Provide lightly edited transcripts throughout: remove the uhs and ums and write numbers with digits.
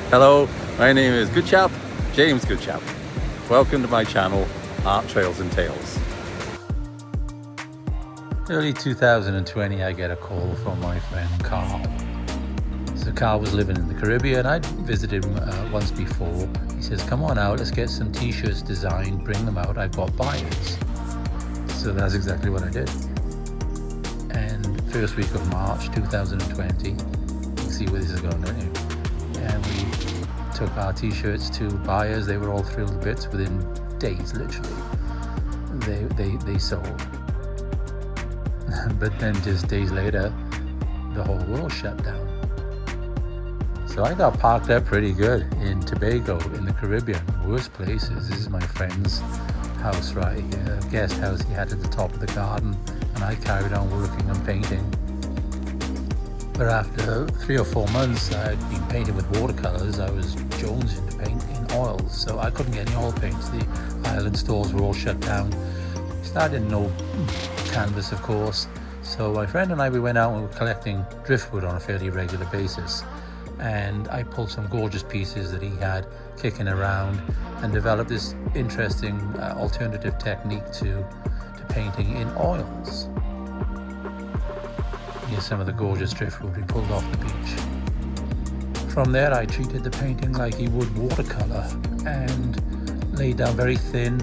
Hello, my name is Goodchap, James Goodchap. Welcome to my channel, Art Trails and Tales. Early 2020, I get a call from my friend Carl. So Carl was living in the Caribbean. I'd visited him once before. He says, come on out, let's get some t-shirts designed, bring them out, I've got buyers. So that's exactly what I did. And first week of March 2020, you can see where this is going, don't you? And we took our t-shirts to buyers. They were all thrilled to bits. Within days, literally, they sold. But then just days later, the whole world shut down. So I got parked up pretty good in Tobago, in the Caribbean, worst places. This is my friend's house right here, a guest house he had at the top of the garden, and I carried on working and painting. But after 3 or 4 months, I'd been painting with watercolors. I was jonesing to paint in oils, so I couldn't get any oil paints. The island stores were all shut down. Started no canvas, of course. So my friend and I, we went out and we were collecting driftwood on a fairly regular basis. And I pulled some gorgeous pieces that he had kicking around and developed this interesting alternative technique to painting in oils. Here's some of the gorgeous driftwood we pulled off the beach. From there, I treated the painting like he would watercolor and laid down very thin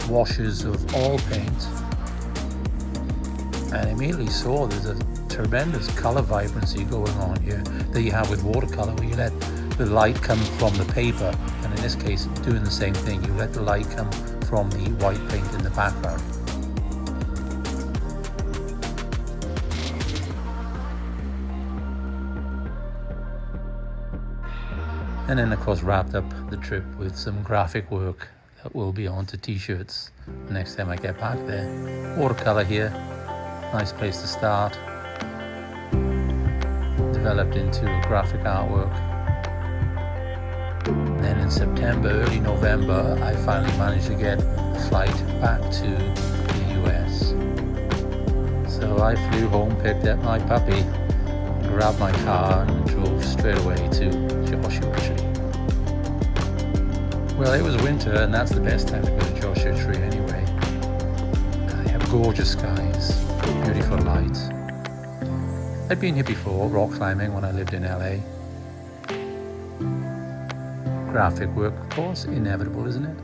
washes of oil paint. And immediately saw there's a tremendous color vibrancy going on here that you have with watercolor, where you let the light come from the paper, and in this case doing the same thing, you let the light come from the white paint in the background. And then of course wrapped up the trip with some graphic work that will be onto t-shirts the next time I get back there. Watercolor here, nice place to start. Developed into a graphic artwork. Then in September, early November, I finally managed to get a flight back to the US. So I flew home, picked up my puppy, grabbed my car and drove straight away to Joshua Tree. Well, it was winter and that's the best time to go to Joshua Tree anyway. They have gorgeous skies, beautiful light. I'd been here before, rock climbing, when I lived in LA. Graphic work, of course, inevitable, isn't it?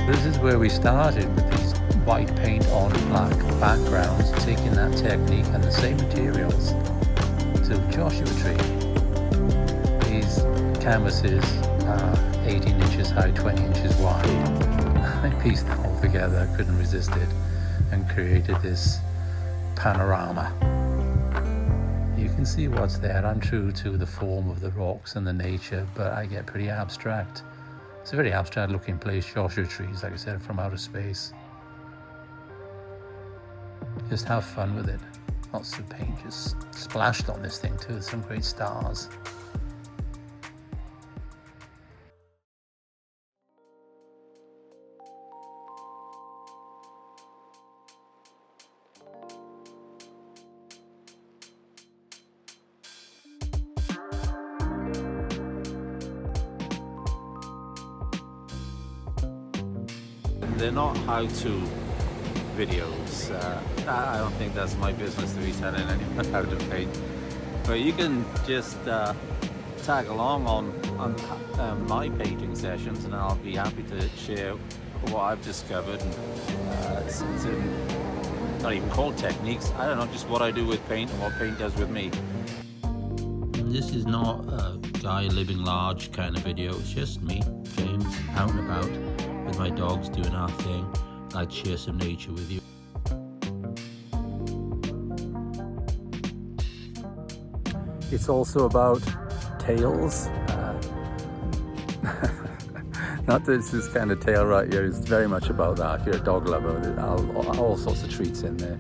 This is where we started with these white paint on black backgrounds, taking that technique and the same materials to Joshua Tree. These canvases are 18 inches high, 20 inches wide. I pieced them all together, couldn't resist it, and created this panorama. You can see what's there. I'm true to the form of the rocks and the nature, but I get pretty abstract. It's a very abstract looking place, Joshua Trees, like I said, from outer space. Just have fun with it. Lots of paint just splashed on this thing too, some great stars. They're not how-to videos. I don't think that's my business to be telling anyone how to paint. But you can just tag along on my painting sessions, and I'll be happy to share what I've discovered. And it's not even called techniques. I don't know, just what I do with paint and what paint does with me. This is not a guy living large kind of video. It's just me, James, out and about with my dogs doing our thing. I'd share some nature with you. It's also about tales. Not this kind of tail right here is very much about that. If you're a dog lover, all sorts of treats in there.